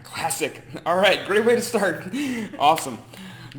Classic. All right, great way to start. Awesome.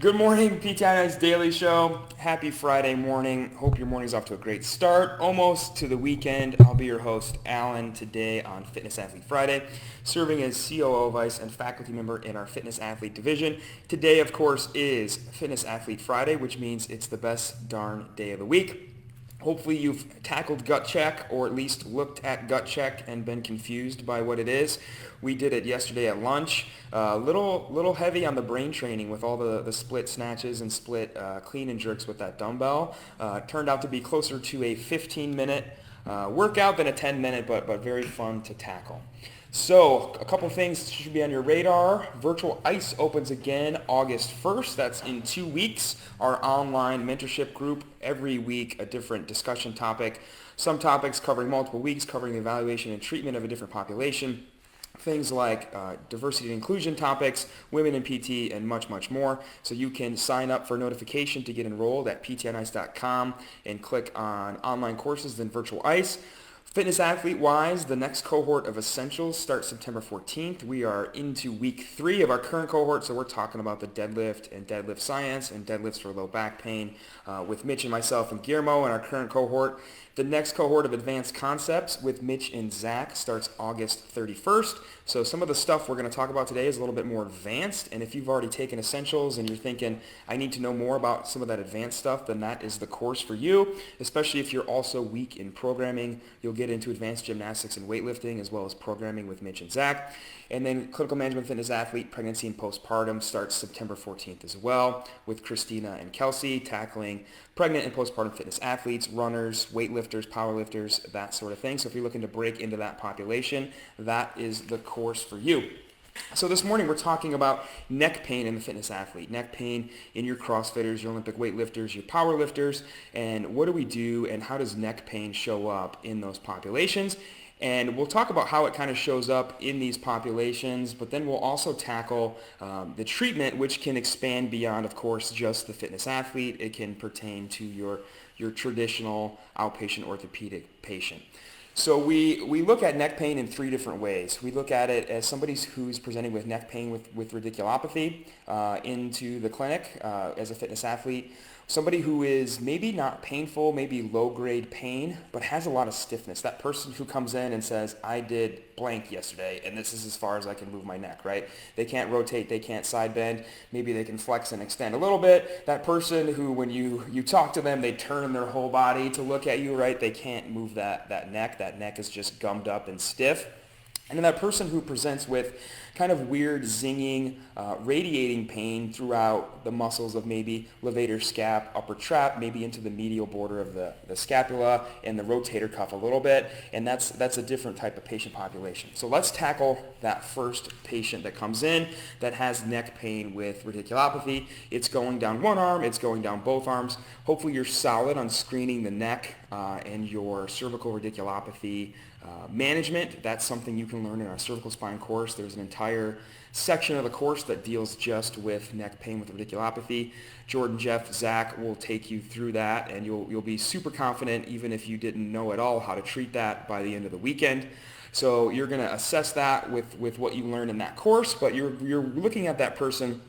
Good morning, PTI's Daily Show. Happy Friday morning. Hope your morning's off to a great start. Almost to the weekend. I'll be your host, Alan, today on Fitness Athlete Friday, serving as COO Vice and faculty member in our Fitness Athlete division. Today, of course, is Fitness Athlete Friday, which means it's the best darn day of the week. Hopefully you've tackled gut check or at least looked at gut check and been confused by what it is. We did it yesterday at lunch. Little heavy on the brain training with all the split snatches and split clean and jerks with that dumbbell. Turned out to be closer to a 15-minute workout than a 10-minute, but very fun to tackle. So a couple things should be on your radar. Virtual ICE opens again August 1st. That's in 2 weeks. Our online mentorship group, every week a different discussion topic. Some topics covering multiple weeks, covering the evaluation and treatment of a different population. Things like diversity and inclusion topics, women in PT, and much, much more. So you can sign up for notification to get enrolled at ptnice.com and click on online courses, then virtual ICE. Fitness athlete wise, the next cohort of Essentials starts September 14th. We are into week 3 of our current cohort, so we're talking about the deadlift and deadlift science and deadlifts for low back pain with Mitch and myself and Guillermo in our current cohort. The next cohort of Advanced Concepts with Mitch and Zach starts August 31st. So some of the stuff we're going to talk about today is a little bit more advanced, and if you've already taken Essentials and you're thinking, I need to know more about some of that advanced stuff, then that is the course for you, especially if you're also weak in programming. You'll get into advanced gymnastics and weightlifting as well as programming with Mitch and Zach. And then Clinical Management Fitness Athlete, Pregnancy and Postpartum starts September 14th as well with Christina and Kelsey tackling pregnant and postpartum fitness athletes, runners, weightlifters, powerlifters, that sort of thing. So if you're looking to break into that population, that is the course for you. So this morning we're talking about neck pain in the fitness athlete, neck pain in your CrossFitters, your Olympic weightlifters, your powerlifters, and what do we do and how does neck pain show up in those populations? And we'll talk about how it kind of shows up in these populations, but then we'll also tackle the treatment, which can expand beyond, of course, just the fitness athlete. It can pertain to your traditional outpatient orthopedic patient. So we look at neck pain in 3 different ways. We look at it as somebody who's presenting with neck pain with radiculopathy into the clinic as a fitness athlete. Somebody who is maybe not painful, maybe low-grade pain, but has a lot of stiffness. That person who comes in and says, I did blank yesterday, and this is as far as I can move my neck, right? They can't rotate, they can't side bend. Maybe they can flex and extend a little bit. That person who, when you talk to them, they turn their whole body to look at you, right? They can't move that neck. That neck is just gummed up and stiff. And then that person who presents with kind of weird zinging, radiating pain throughout the muscles of maybe levator scap, upper trap, maybe into the medial border of the scapula and the rotator cuff a little bit. And that's a different type of patient population. So let's tackle that first patient that comes in that has neck pain with radiculopathy. It's going down one arm, it's going down both arms. Hopefully you're solid on screening the neck and your cervical radiculopathy management. That's something you can learn in our cervical spine course. There's an entire section of the course that deals just with neck pain with radiculopathy. Jordan, Jeff, Zach will take you through that, and you'll be super confident even if you didn't know at all how to treat that by the end of the weekend. So you're going to assess that with what you learn in that course, but you're looking at that person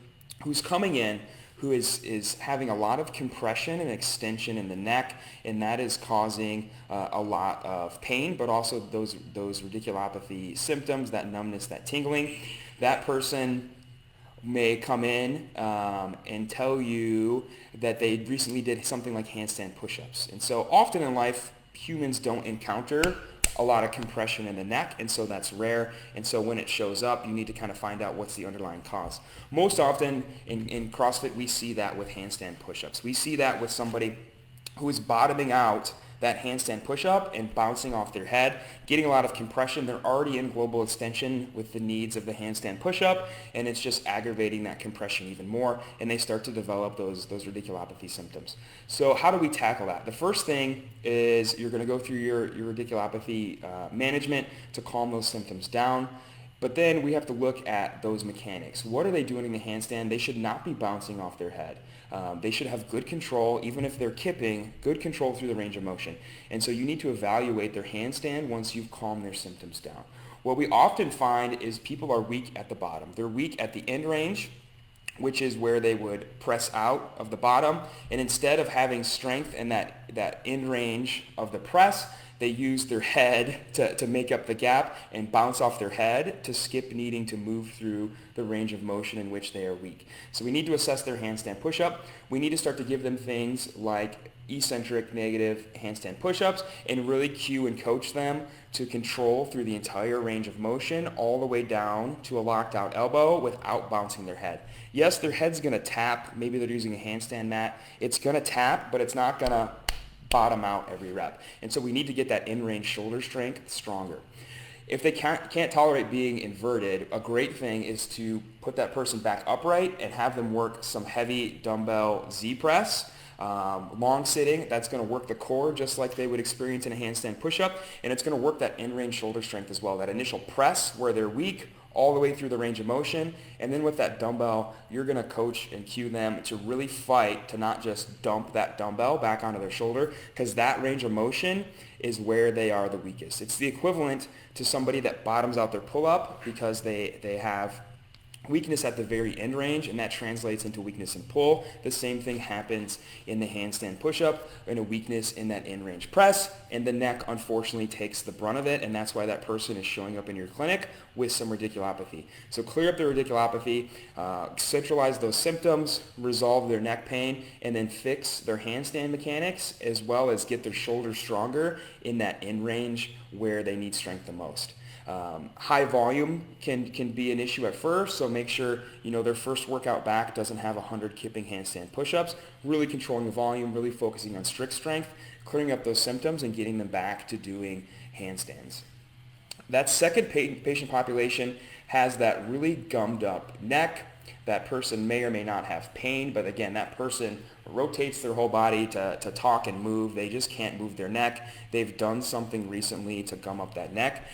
who's coming in who is having a lot of compression and extension in the neck, and that is causing a lot of pain, but also those radiculopathy symptoms, that numbness, that tingling. That person may come in and tell you that they recently did something like handstand push-ups. And so often in life, humans don't encounter a lot of compression in the neck, and so that's rare. And so when it shows up, you need to kind of find out what's the underlying cause. Most often in CrossFit, we see that with handstand push-ups. We see that with somebody who is bottoming out that handstand push-up and bouncing off their head, getting a lot of compression. They're already in global extension with the needs of the handstand push-up, and it's just aggravating that compression even more, and they start to develop those radiculopathy symptoms. So how do we tackle that? The first thing is you're going to go through your radiculopathy management to calm those symptoms down. But then we have to look at those mechanics. What are they doing in the handstand? They should not be bouncing off their head. They should have good control, even if they're kipping, good control through the range of motion. And so you need to evaluate their handstand once you've calmed their symptoms down. what we often find is people are weak at the bottom. They're weak at the end range, which is where they would press out of the bottom. And instead of having strength in that end range of the press, they use their head to make up the gap and bounce off their head to skip needing to move through the range of motion in which they are weak. So we need to assess their handstand push-up. We need to start to give them things like eccentric negative handstand push-ups and really cue and coach them to control through the entire range of motion all the way down to a locked out elbow without bouncing their head. Yes, their head's going to tap. Maybe they're using a handstand mat. It's going to tap, but it's not going to bottom out every rep. And so we need to get that in-range shoulder strength stronger. If they can't tolerate being inverted, a great thing is to put that person back upright and have them work some heavy dumbbell Z press. Long sitting, that's going to work the core just like they would experience in a handstand push-up, and it's going to work that in-range shoulder strength as well. That initial press where they're weak all the way through the range of motion, and then with that dumbbell, you're going to coach and cue them to really fight to not just dump that dumbbell back onto their shoulder, because that range of motion is where they are the weakest. It's the equivalent to somebody that bottoms out their pull-up because they have weakness at the very end range, and that translates into weakness in pull. The same thing happens in the handstand push-up and a weakness in that end range press, and the neck unfortunately takes the brunt of it, and that's why that person is showing up in your clinic with some radiculopathy. So clear up the radiculopathy, centralize those symptoms, resolve their neck pain, and then fix their handstand mechanics as well as get their shoulders stronger in that end range where they need strength the most. High volume can be an issue at first, so make sure their first workout back doesn't have 100 kipping handstand push-ups. Really controlling the volume, really focusing on strict strength, clearing up those symptoms, and getting them back to doing handstands. That second patient population has that really gummed up neck. That person may or may not have pain, but again, that person rotates their whole body to talk and move. They just can't move their neck. They've done something recently to gum up that neck.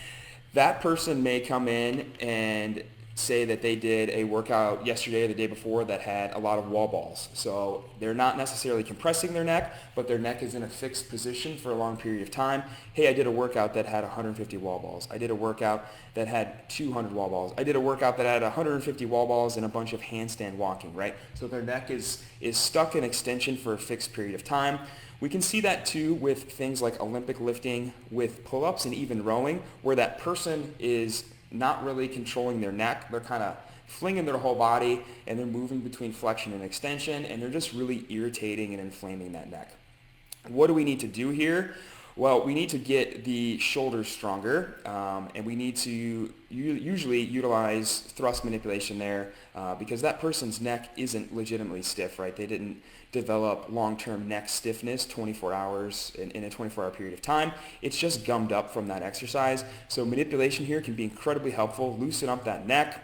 That person may come in and say that they did a workout yesterday or the day before that had a lot of wall balls. So they're not necessarily compressing their neck, but their neck is in a fixed position for a long period of time. Hey, I did a workout that had 150 wall balls. I did a workout that had 200 wall balls. I did a workout that had 150 wall balls and a bunch of handstand walking, right? So their neck is stuck in extension for a fixed period of time. We can see that too with things like Olympic lifting, with pull-ups, and even rowing, where that person is not really controlling their neck. They're kind of flinging their whole body, and they're moving between flexion and extension, and they're just really irritating and inflaming that neck. What do we need to do here? Well, we need to get the shoulders stronger, and we need to usually utilize thrust manipulation there because that person's neck isn't legitimately stiff, right? They didn't develop long-term neck stiffness 24 hours in a 24-hour period of time. It's just gummed up from that exercise. So manipulation here can be incredibly helpful. Loosen up that neck.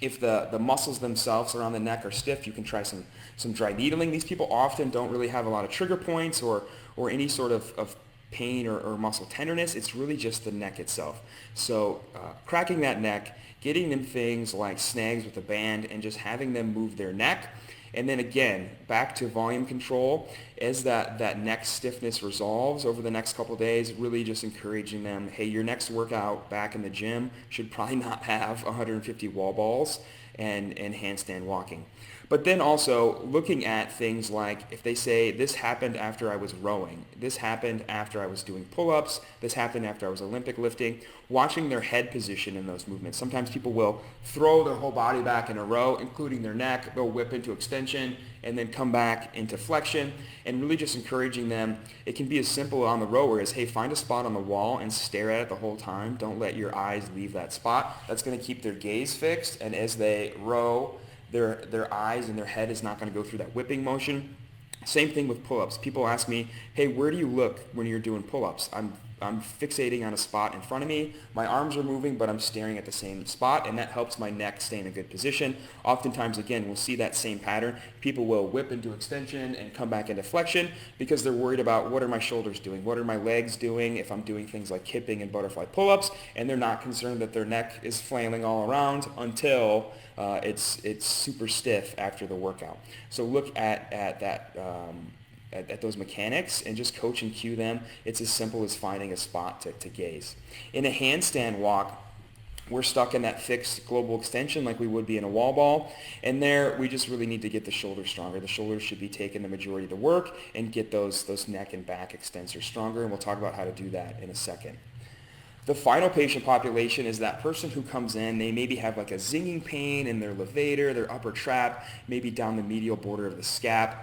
If the muscles themselves around the neck are stiff, you can try some dry needling. These people often don't really have a lot of trigger points or any sort of pain or muscle tenderness. It's really just the neck itself. So cracking that neck, getting them things like snags with a band, and just having them move their neck. And then again, back to volume control. As that neck stiffness resolves over the next couple of days, really just encouraging them, hey, your next workout back in the gym should probably not have 150 wall balls and handstand walking. But then also looking at things like if they say this happened after I was rowing, this happened after I was doing pull-ups, this happened after I was Olympic lifting, watching their head position in those movements. Sometimes people will throw their whole body back in a row, including their neck. They'll whip into extension and then come back into flexion, and really just encouraging them. It can be as simple on the rower as, hey, find a spot on the wall and stare at it the whole time. Don't let your eyes leave that spot. That's going to keep their gaze fixed, and as they row, their eyes and their head is not going to go through that whipping motion. Same thing with pull-ups. People ask me, hey, where do you look when you're doing pull-ups? I'm fixating on a spot in front of me. My arms are moving, but I'm staring at the same spot, and that helps my neck stay in a good position. Oftentimes, again, we'll see that same pattern. People will whip into extension and come back into flexion because they're worried about what are my shoulders doing? What are my legs doing if I'm doing things like kipping and butterfly pull-ups, and they're not concerned that their neck is flailing all around until it's super stiff after the workout. So look at that. At those mechanics and just coach and cue them. It's as simple as finding a spot to gaze. In a handstand walk, we're stuck in that fixed global extension like we would be in a wall ball. And there, we just really need to get the shoulders stronger. The shoulders should be taking the majority of the work and get those neck and back extensors stronger. And we'll talk about how to do that in a second. The final patient population is that person who comes in, they maybe have like a zinging pain in their levator, their upper trap, maybe down the medial border of the scap.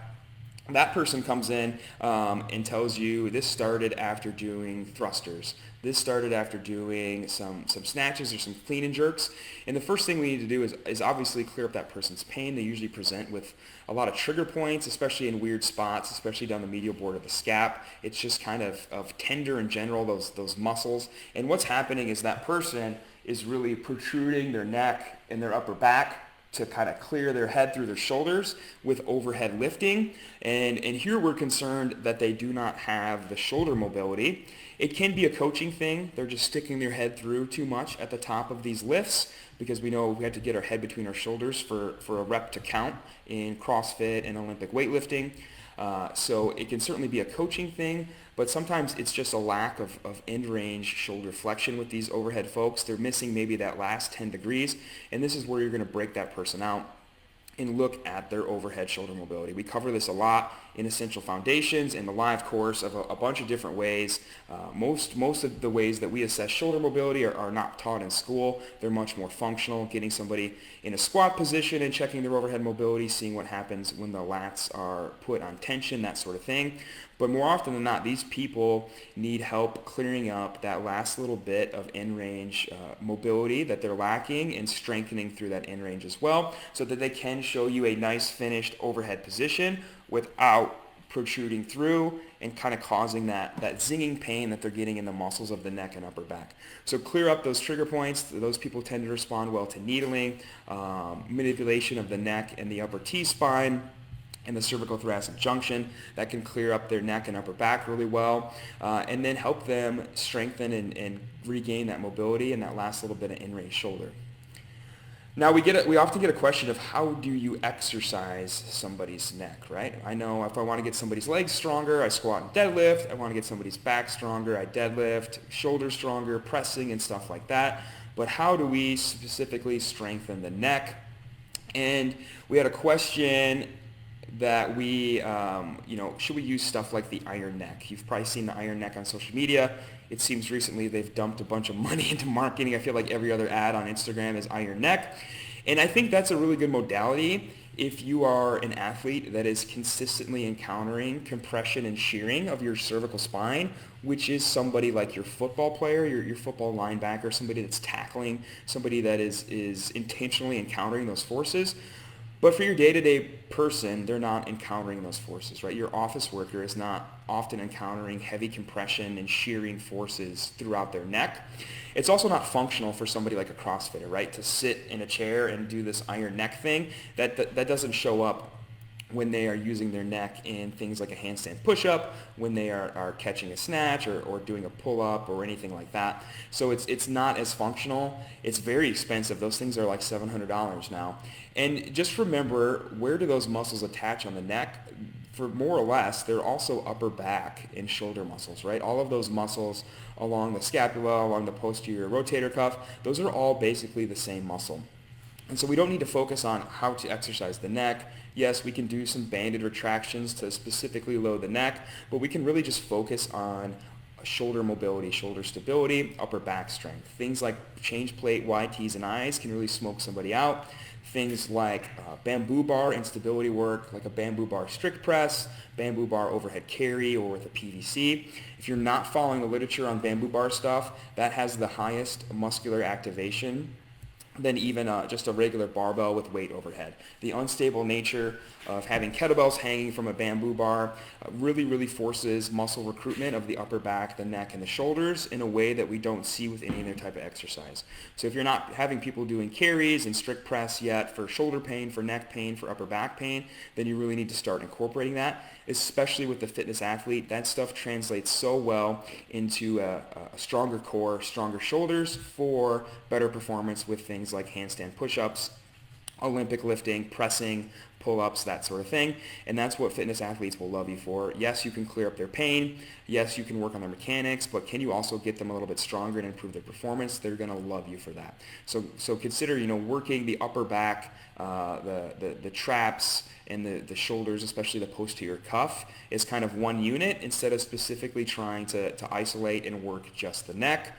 That person comes in and tells you this started after doing thrusters. This started after doing some snatches or some clean and jerks. And the first thing we need to do is obviously clear up that person's pain. They usually present with a lot of trigger points, especially in weird spots, especially down the medial border of the scap. It's just kind of tender in general, those muscles. And what's happening is that person is really protruding their neck and their upper back to kind of clear their head through their shoulders with overhead lifting. And here we're concerned that they do not have the shoulder mobility. It can be a coaching thing. They're just sticking their head through too much at the top of these lifts because we know we have to get our head between our shoulders for a rep to count in CrossFit and Olympic weightlifting. So it can certainly be a coaching thing, but sometimes it's just a lack of end range shoulder flexion with these overhead folks. They're missing maybe that last 10 degrees, and this is where you're going to break that person out and look at their overhead shoulder mobility. We cover this a lot in Essential Foundations and the live course of a bunch of different ways. Most of the ways that we assess shoulder mobility are not taught in school. They're much more functional, getting somebody in a squat position and checking their overhead mobility, seeing what happens when the lats are put on tension, that sort of thing. But more often than not, these people need help clearing up that last little bit of end range mobility that they're lacking and strengthening through that end range as well so that they can show you a nice finished overhead position without protruding through and kind of causing that zinging pain that they're getting in the muscles of the neck and upper back. So clear up those trigger points. Those people tend to respond well to needling, manipulation of the neck and the upper T-spine, and the cervical-thoracic junction. That can clear up their neck and upper back really well, and then help them strengthen and regain that mobility and that last little bit of in-range shoulder. Now we often get a question of how do you exercise somebody's neck, right? I know if I want to get somebody's legs stronger, I squat and deadlift. I want to get somebody's back stronger, I deadlift, shoulders stronger, pressing and stuff like that. But how do we specifically strengthen the neck? And we had a question that we, should we use stuff like the Iron Neck? You've probably seen the Iron Neck on social media. It seems recently they've dumped a bunch of money into marketing. I feel like every other ad on Instagram is Iron Neck. And I think that's a really good modality if you are an athlete that is consistently encountering compression and shearing of your cervical spine, which is somebody like your football player, your football linebacker, somebody that's tackling, somebody that is intentionally encountering those forces. But for your day-to-day person, they're not encountering those forces, right? Your office worker is not often encountering heavy compression and shearing forces throughout their neck. It's also not functional for somebody like a CrossFitter, right? To sit in a chair and do this Iron Neck thing. That doesn't show up when they are using their neck in things like a handstand push-up, when they are catching a snatch or doing a pull-up or anything like that. So it's not as functional. It's very expensive. Those things are like $700 now. And just remember, where do those muscles attach on the neck? For more or less, they're also upper back and shoulder muscles, right? All of those muscles along the scapula, along the posterior rotator cuff, those are all basically the same muscle. And so we don't need to focus on how to exercise the neck. Yes, we can do some banded retractions to specifically load the neck, but we can really just focus on shoulder mobility, shoulder stability, upper back strength. Things like change plate, YTs, and Is can really smoke somebody out. Things like bamboo bar instability work, like a bamboo bar strict press, bamboo bar overhead carry, or with a PVC. If you're not following the literature on bamboo bar stuff, that has the highest muscular activation than even just a regular barbell with weight overhead. The unstable nature of having kettlebells hanging from a bamboo bar really forces muscle recruitment of the upper back, the neck, and the shoulders in a way that we don't see with any other type of exercise. So if you're not having people doing carries and strict press yet for shoulder pain, for neck pain, for upper back pain, then you really need to start incorporating that, especially with the fitness athlete. That stuff translates so well into a stronger core, stronger shoulders for better performance with things like handstand push-ups, Olympic lifting, pressing, pull-ups, that sort of thing. And that's what fitness athletes will love you for. Yes, you can clear up their pain. Yes, you can work on their mechanics, but can you also get them a little bit stronger and improve their performance? They're going to love you for that. So consider, working the upper back, the traps, and the shoulders, especially the posterior cuff, is kind of one unit instead of specifically trying to isolate and work just the neck.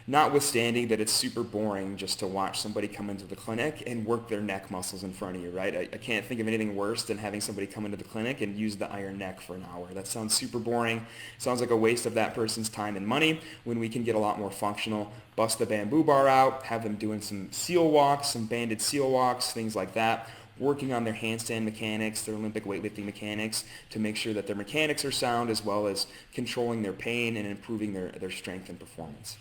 Notwithstanding that it's super boring just to watch somebody come into the clinic and work their neck muscles in front of you, right? I can't think of anything worse than having somebody come into the clinic and use the iron neck for an hour. That sounds super boring. Sounds like a waste of that person's time and money when we can get a lot more functional. Bust the bamboo bar out, have them doing some seal walks, some banded seal walks, things like that. Working on their handstand mechanics, their Olympic weightlifting mechanics, to make sure that their mechanics are sound, as well as controlling their pain and improving their strength and performance.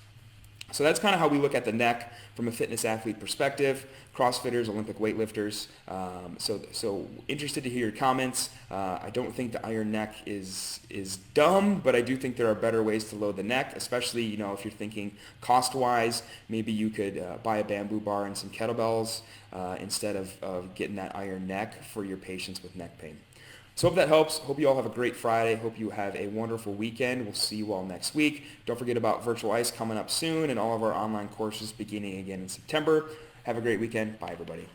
So that's kind of how we look at the neck from a fitness athlete perspective, CrossFitters, Olympic weightlifters. So interested to hear your comments. I don't think the iron neck is dumb, but I do think there are better ways to load the neck, especially, if you're thinking cost-wise. Maybe you could buy a bamboo bar and some kettlebells instead of getting that iron neck for your patients with neck pain. So hope that helps. Hope you all have a great Friday. Hope you have a wonderful weekend. We'll see you all next week. Don't forget about Virtual Ice coming up soon and all of our online courses beginning again in September. Have a great weekend. Bye, everybody.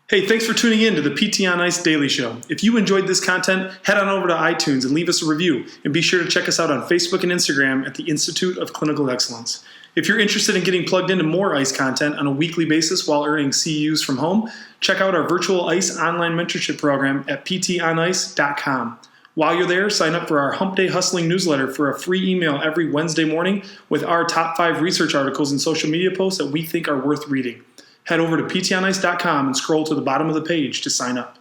Hey, thanks for tuning in to the PT on Ice Daily Show. If you enjoyed this content, head on over to iTunes and leave us a review. And be sure to check us out on Facebook and Instagram at the Institute of Clinical Excellence. If you're interested in getting plugged into more ICE content on a weekly basis while earning CEUs from home, check out our Virtual ICE online mentorship program at ptonice.com. While you're there, sign up for our Hump Day Hustling newsletter for a free email every Wednesday morning with our top 5 research articles and social media posts that we think are worth reading. Head over to ptonice.com and scroll to the bottom of the page to sign up.